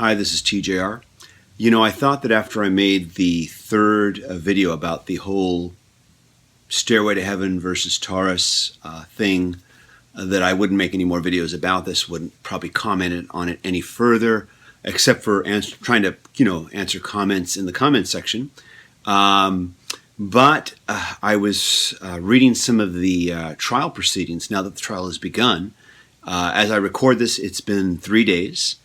Hi, this is TJR. You know, I thought that after I made the third video about the whole Stairway to Heaven versus Taurus thing, that I wouldn't make any more videos about this, wouldn't probably comment on it any further, except for trying to, answer comments in the comment section. But I was reading some of the trial proceedings now that the trial has begun. As I record this, it's been 3 days.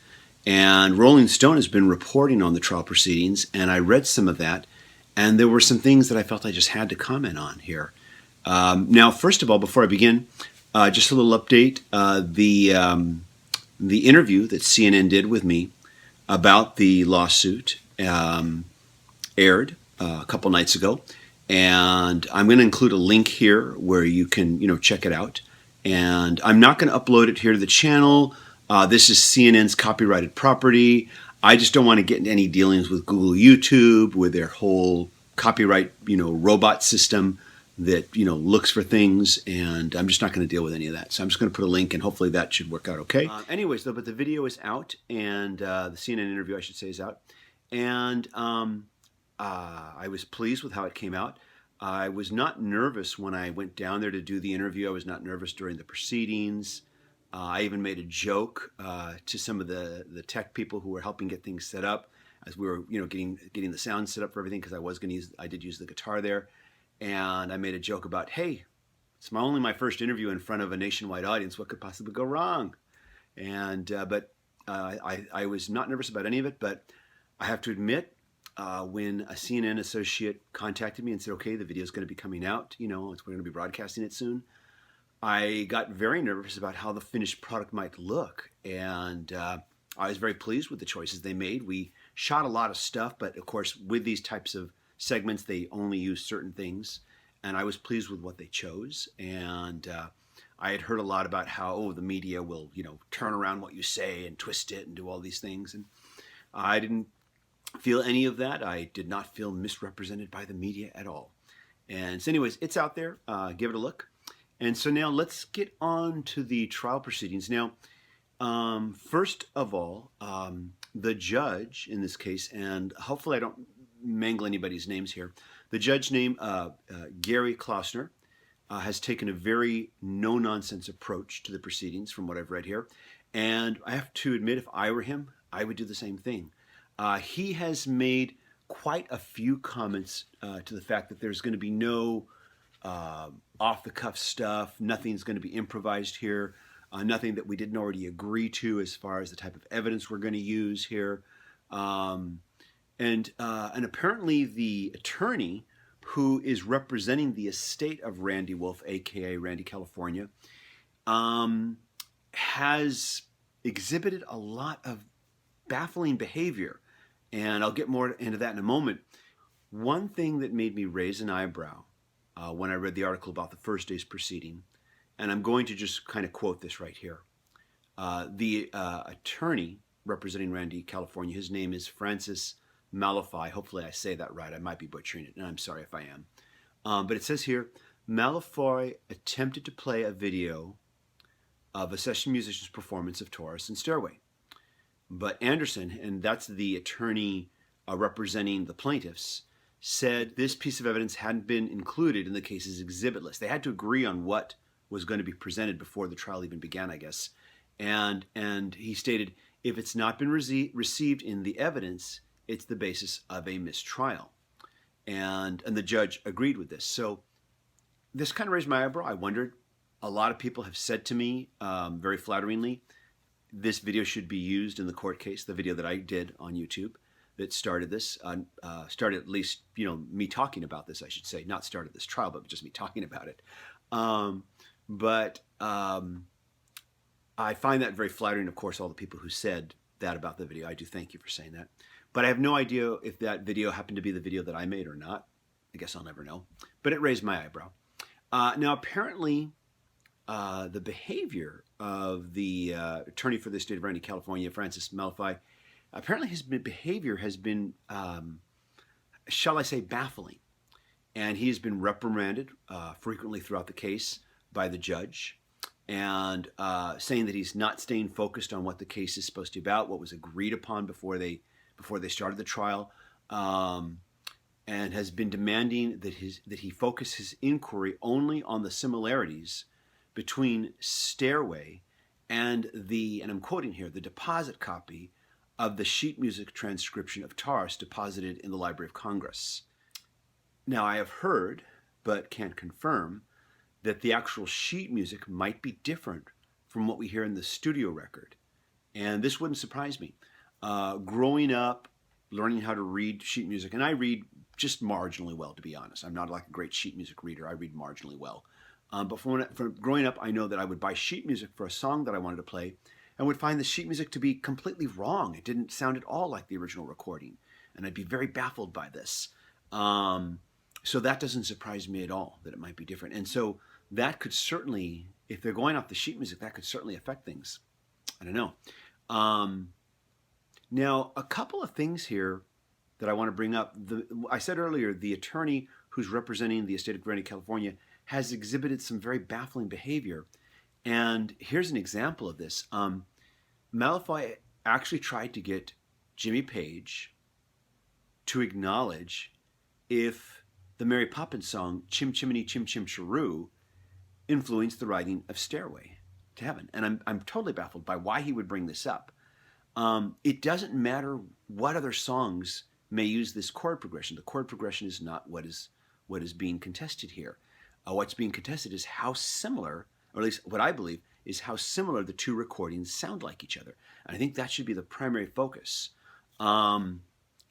And Rolling Stone has been reporting on the trial proceedings, and I read some of that, and there were some things that I felt I just had to comment on here. Now, first of all, before I begin, just a little update. The interview that CNN did with me about the lawsuit aired a couple nights ago, and I'm going to include a link here where you can, check it out. And I'm not going to upload it here to the channel. This is CNN's copyrighted property. I just don't want to get into any dealings with Google, YouTube, with their whole copyright, robot system that, looks for things. And I'm just not going to deal with any of that. So I'm just going to put a link, and hopefully that should work out okay. Anyways, though, but the video is out, and the CNN interview, I should say, is out. And I was pleased with how it came out. I was not nervous when I went down there to do the interview. I was not nervous during the proceedings. I even made a joke to some of the tech people who were helping get things set up as we were, getting the sound set up for everything, because I did use the guitar there, and I made a joke about, hey, it's only my first interview in front of a nationwide audience. What could possibly go wrong? And but I was not nervous about any of it. But I have to admit, when a CNN associate contacted me and said, okay, the video is going to be coming out, we're going to be broadcasting it soon, I got very nervous about how the finished product might look, and I was very pleased with the choices they made. We shot a lot of stuff, but of course, with these types of segments, they only use certain things, and I was pleased with what they chose. And I had heard a lot about how, the media will, turn around what you say and twist it and do all these things, and I didn't feel any of that. I did not feel misrepresented by the media at all. And so anyways, it's out there. Give it a look. And so now let's get on to the trial proceedings. Now, first of all, the judge in this case, and hopefully I don't mangle anybody's names here, the judge named Gary Klausner has taken a very no-nonsense approach to the proceedings from what I've read here. And I have to admit, if I were him, I would do the same thing. He has made quite a few comments to the fact that there's going to be no off-the-cuff stuff. Nothing's going to be improvised here. Nothing that we didn't already agree to as far as the type of evidence we're going to use here. And apparently the attorney who is representing the estate of Randy Wolf, a.k.a. Randy California, has exhibited a lot of baffling behavior. And I'll get more into that in a moment. One thing that made me raise an eyebrow when I read the article about the first day's proceeding, and I'm going to just kind of quote this right here. The attorney representing Randy California, his name is Francis Malafai. Hopefully I say that right. I might be butchering it, and I'm sorry if I am. But it says here, Malafai attempted to play a video of a session musician's performance of Taurus and Stairway. But Anderson, and that's the attorney representing the plaintiffs, said this piece of evidence hadn't been included in the case's exhibit list. They had to agree on what was going to be presented before the trial even began, I guess. And he stated, if it's not been received in the evidence, it's the basis of a mistrial. And the judge agreed with this. So this kind of raised my eyebrow. I wondered, a lot of people have said to me very flatteringly, this video should be used in the court case, the video that I did on YouTube that started this, started at least, me talking about this, I should say, not started this trial, but just me talking about it. But I find that very flattering, of course, all the people who said that about the video. I do thank you for saying that. But I have no idea if that video happened to be the video that I made or not. I guess I'll never know. But it raised my eyebrow. Now, apparently, the behavior of the attorney for the state of Randy, California, Francis Malafai, apparently his behavior has been, shall I say, baffling. And he has been reprimanded frequently throughout the case by the judge. and saying that he's not staying focused on what the case is supposed to be about, what was agreed upon before they started the trial, and has been demanding that he focus his inquiry only on the similarities between Stairway and and I'm quoting here, the deposit copy of the sheet music transcription of Taurus deposited in the Library of Congress. Now, I have heard, but can't confirm, that the actual sheet music might be different from what we hear in the studio record. And this wouldn't surprise me. Growing up, learning how to read sheet music, and I read just marginally well, to be honest. I'm not like a great sheet music reader. I read marginally well. But from growing up, I know that I would buy sheet music for a song that I wanted to play and would find the sheet music to be completely wrong. It didn't sound at all like the original recording. And I'd be very baffled by this. So that doesn't surprise me at all, that it might be different. And so that could certainly, if they're going off the sheet music, that could certainly affect things. I don't know. Now, a couple of things here that I want to bring up. I said earlier, the attorney who's representing the estate of Granny, California, has exhibited some very baffling behavior. And here's an example of this. Malfoy actually tried to get Jimmy Page to acknowledge if the Mary Poppins song, Chim Chimney Chim Chim Cheroo, influenced the writing of Stairway to Heaven. And I'm totally baffled by why he would bring this up. It doesn't matter what other songs may use this chord progression. The chord progression is not what is being contested here. What's being contested is how similar, or at least what I believe, is how similar the two recordings sound like each other. And I think that should be the primary focus. And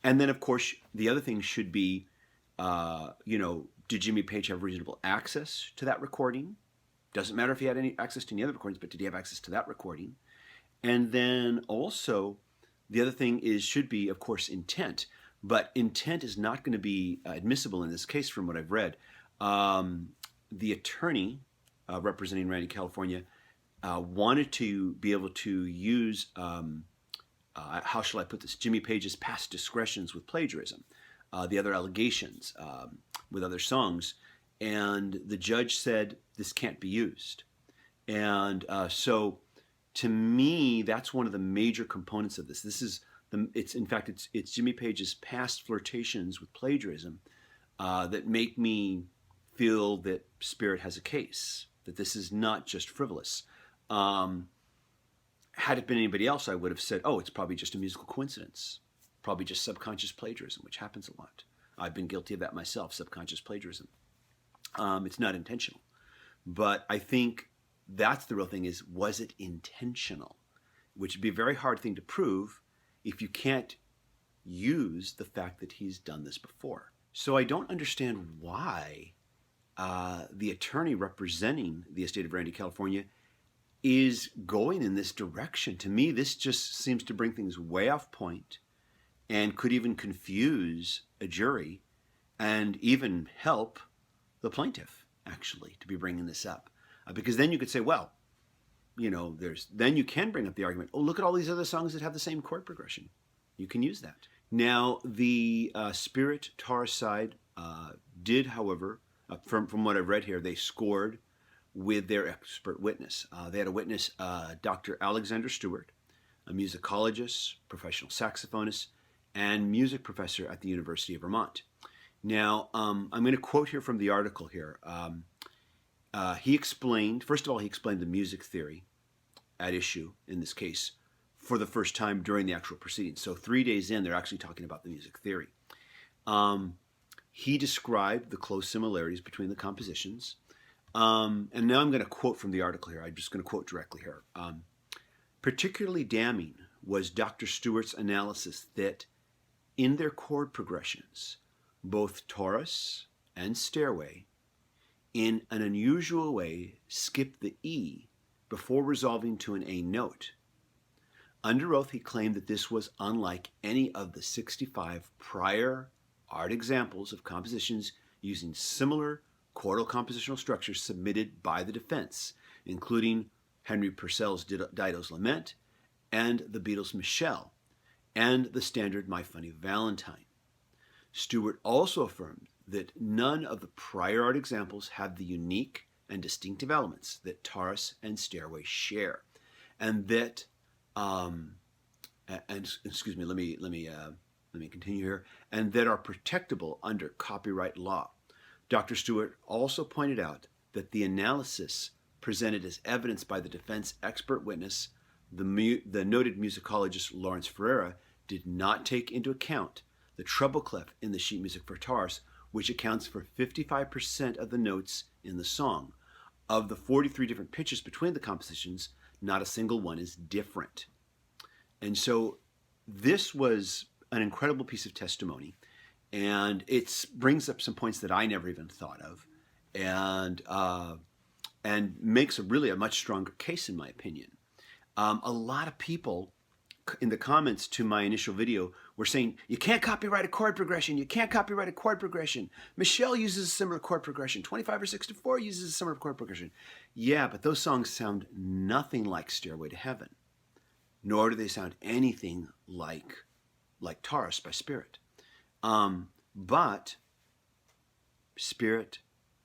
then, of course, the other thing should be, did Jimmy Page have reasonable access to that recording? Doesn't matter if he had any access to any other recordings, but did he have access to that recording? And then also, the other thing should be, of course, intent. But intent is not going to be admissible in this case from what I've read. The attorney representing Randy, California, wanted to be able to use, how shall I put this, Jimmy Page's past discretions with plagiarism, the other allegations with other songs, and the judge said this can't be used. And so, to me, that's one of the major components of this. It's Jimmy Page's past flirtations with plagiarism that make me feel that Spirit has a case, that this is not just frivolous. Had it been anybody else, I would have said, oh, it's probably just a musical coincidence, probably just subconscious plagiarism, which happens a lot. I've been guilty of that myself, subconscious plagiarism. It's not intentional. But I think that's the real thing is, was it intentional? Which would be a very hard thing to prove if you can't use the fact that he's done this before. So I don't understand why the attorney representing the estate of Randy, California, is going in this direction. To me, this just seems to bring things way off point and could even confuse a jury and even help the plaintiff, actually, to be bringing this up. Because then you could say, well, then you can bring up the argument, oh, look at all these other songs that have the same chord progression. You can use that. Now, the Spirit Taurus side did, however, from what I've read here, they scored with their expert witness. They had a witness, Dr. Alexander Stewart, a musicologist, professional saxophonist, and music professor at the University of Vermont. Now, I'm going to quote here from the article here. He explained the music theory at issue in this case for the first time during the actual proceedings. So 3 days in, they're actually talking about the music theory. He described the close similarities between the compositions. And now I'm going to quote from the article here. I'm just going to quote directly here. Particularly damning was Dr. Stewart's analysis that in their chord progressions, both Taurus and Stairway, in an unusual way, skip the E before resolving to an A note. Under oath, he claimed that this was unlike any of the 65 prior art examples of compositions using similar chordal compositional structures submitted by the defense, including Henry Purcell's Dido's Lament and the Beatles' Michelle, and the standard My Funny Valentine. Stewart also affirmed that none of the prior art examples have the unique and distinctive elements that Taurus and Stairway share, and that, excuse me, let me continue here, and that are protectable under copyright law. Dr. Stewart also pointed out that the analysis presented as evidence by the defense expert witness, the noted musicologist Lawrence Ferreira, did not take into account the treble clef in the sheet music for Taurus, which accounts for 55% of the notes in the song. Of the 43 different pitches between the compositions, not a single one is different. And so this was an incredible piece of testimony, and it brings up some points that I never even thought of, and makes a much stronger case, in my opinion. A lot of people in the comments to my initial video were saying, you can't copyright a chord progression, you can't copyright a chord progression. Michelle uses a similar chord progression. 25 or 6 to 4 uses a similar chord progression. Yeah, but those songs sound nothing like Stairway to Heaven, nor do they sound anything like Taurus by Spirit. But Spirit,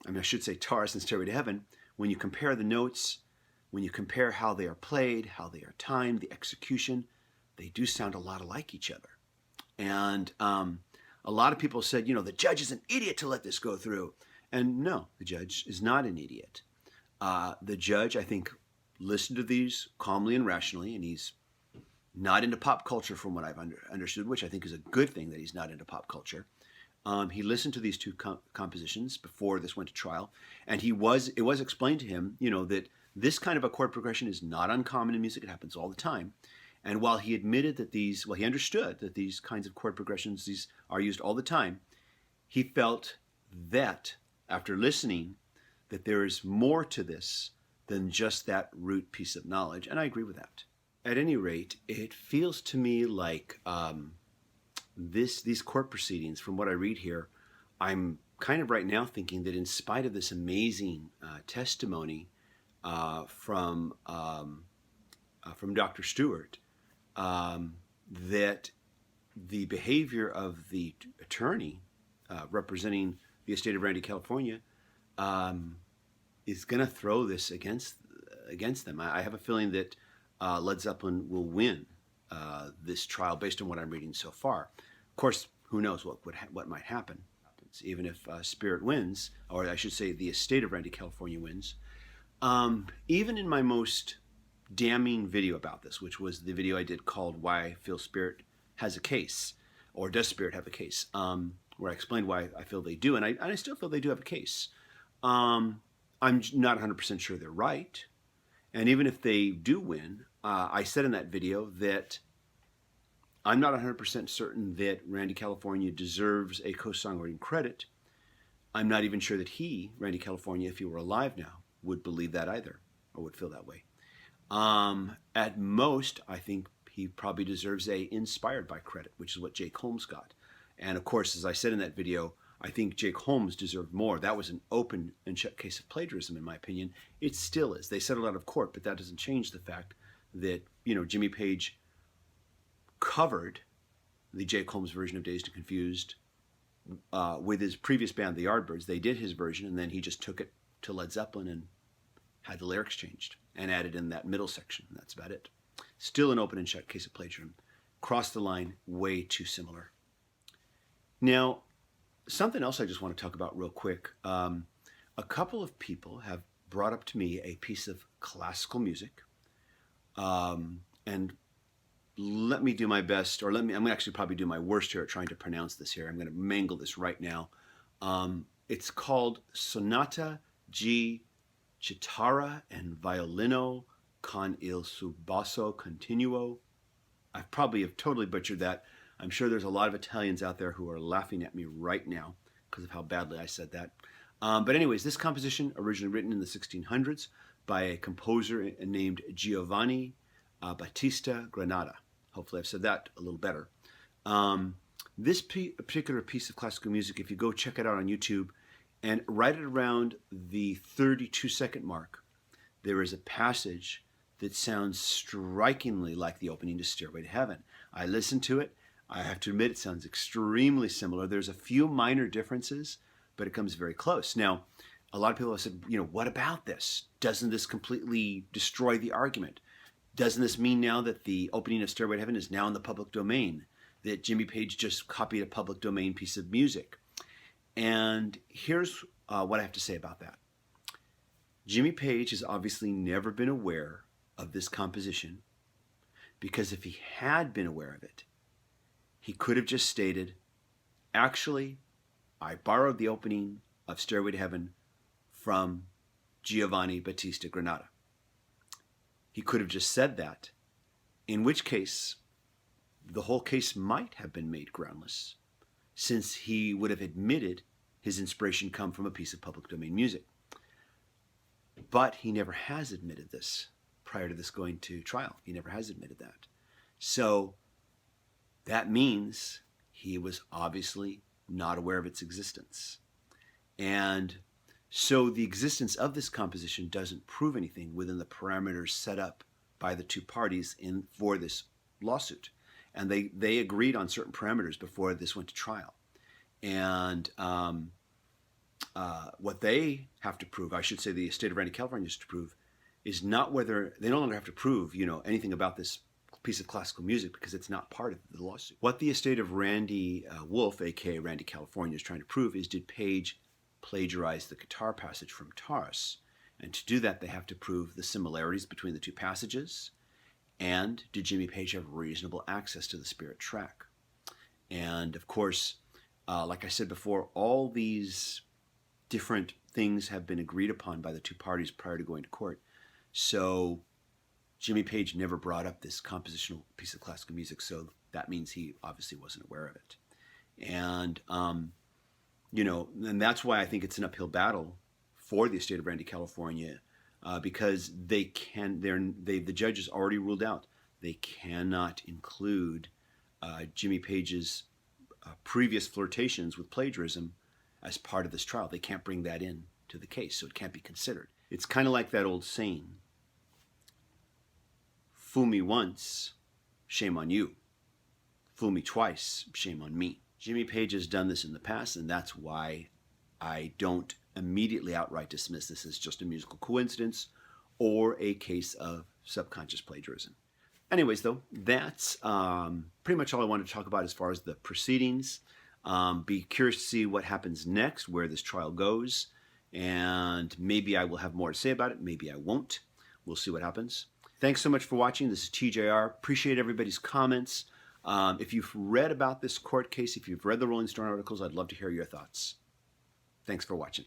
I should say Taurus and Stairway to Heaven, when you compare the notes, when you compare how they are played, how they are timed, the execution, they do sound a lot alike each other. And a lot of people said, the judge is an idiot to let this go through. And no, the judge is not an idiot. The judge, I think, listened to these calmly and rationally, and he's not into pop culture from what I've understood, which I think is a good thing that he's not into pop culture. He listened to these two compositions before this went to trial, and it was explained to him, that this kind of a chord progression is not uncommon in music. It happens all the time. And while he admitted that he understood that these kinds of chord progressions are used all the time, he felt that, after listening, that there is more to this than just that root piece of knowledge, and I agree with that. At any rate, it feels to me like these court proceedings, from what I read here, I'm kind of right now thinking that in spite of this amazing testimony from Dr. Stewart, that the behavior of the attorney representing the estate of Randy, California, is going to throw this against them. I have a feeling that Led Zeppelin will win this trial based on what I'm reading so far. Of course, who knows what might happen. Even if Spirit wins, or I should say the estate of Randy, California wins. Even in my most damning video about this, which was the video I did called Why I Feel Spirit Has a Case, or Does Spirit Have a Case, where I explained why I feel they do, and I still feel they do have a case. I'm not 100% sure they're right, and even if they do win, I said in that video that I'm not 100% certain that Randy, California deserves a co-songwriting credit. I'm not even sure that Randy, California, if he were alive now, would believe that either, or would feel that way. At most, I think he probably deserves a inspired by credit, which is what Jake Holmes got. And of course, as I said in that video, I think Jake Holmes deserved more. That was an open and shut case of plagiarism, in my opinion. It still is. They settled out of court, but that doesn't change the fact that, Jimmy Page covered the Jake Holmes version of Dazed and Confused with his previous band, the Yardbirds. They did his version, and then he just took it to Led Zeppelin and had the lyrics changed and added in that middle section. That's about it. Still an open and shut case of plagiarism. Crossed the line, way too similar. Now, something else I just want to talk about real quick. A couple of people have brought up to me a piece of classical music, and let me do my best, I'm going to actually probably do my worst here at trying to pronounce this here. I'm going to mangle this right now. It's called Sonata G Chittarra and Violino con il suo Basso Continuo. I probably have totally butchered that. I'm sure there's a lot of Italians out there who are laughing at me right now because of how badly I said that. But anyways, this composition, originally written in the 1600s by a composer named Giovanni Battista Granada. Hopefully I've said that a little better. This particular piece of classical music, if you go check it out on YouTube, and right at around the 32-second mark, there is a passage that sounds strikingly like the opening to Stairway to Heaven. I listened to it. I have to admit it sounds extremely similar. There's a few minor differences, but it comes very close. Now, a lot of people have said, what about this? Doesn't this completely destroy the argument? Doesn't this mean now that the opening of Stairway to Heaven is now in the public domain? That Jimmy Page just copied a public domain piece of music? And here's what I have to say about that. Jimmy Page has obviously never been aware of this composition, because if he had been aware of it, he could have just stated, actually, I borrowed the opening of Stairway to Heaven from Giovanni Battista Granada. He could have just said that, in which case the whole case might have been made groundless, since he would have admitted his inspiration come from a piece of public domain music. But he never has admitted this prior to this going to trial. He never has admitted that. So that means he was obviously not aware of its existence. And so the existence of this composition doesn't prove anything within the parameters set up by the two parties for this lawsuit. And they agreed on certain parameters before this went to trial. And what they have to prove, I should say the state of Randy, California has to prove, is not whether, they no longer have to prove, anything about this piece of classical music, because it's not part of the lawsuit. What the estate of Randy Wolf, aka Randy, California, is trying to prove is, did Page plagiarize the guitar passage from Taurus? And to do that, they have to prove the similarities between the two passages, and did Jimmy Page have reasonable access to the Spirit track? And of course, like I said before, all these different things have been agreed upon by the two parties prior to going to court. So Jimmy Page never brought up this compositional piece of classical music, so that means he obviously wasn't aware of it. And, and that's why I think it's an uphill battle for the estate of Randy, California, because the judge has already ruled out they cannot include Jimmy Page's previous flirtations with plagiarism as part of this trial. They can't bring that in to the case, so it can't be considered. It's kind of like that old saying, fool me once, shame on you. Fool me twice, shame on me. Jimmy Page has done this in the past, and that's why I don't immediately outright dismiss this as just a musical coincidence or a case of subconscious plagiarism. Anyways, though, that's pretty much all I wanted to talk about as far as the proceedings. Be curious to see what happens next, where this trial goes, and maybe I will have more to say about it. Maybe I won't. We'll see what happens. Thanks so much for watching. This is TJR. Appreciate everybody's comments. If you've read about this court case, if you've read the Rolling Stone articles, I'd love to hear your thoughts. Thanks for watching.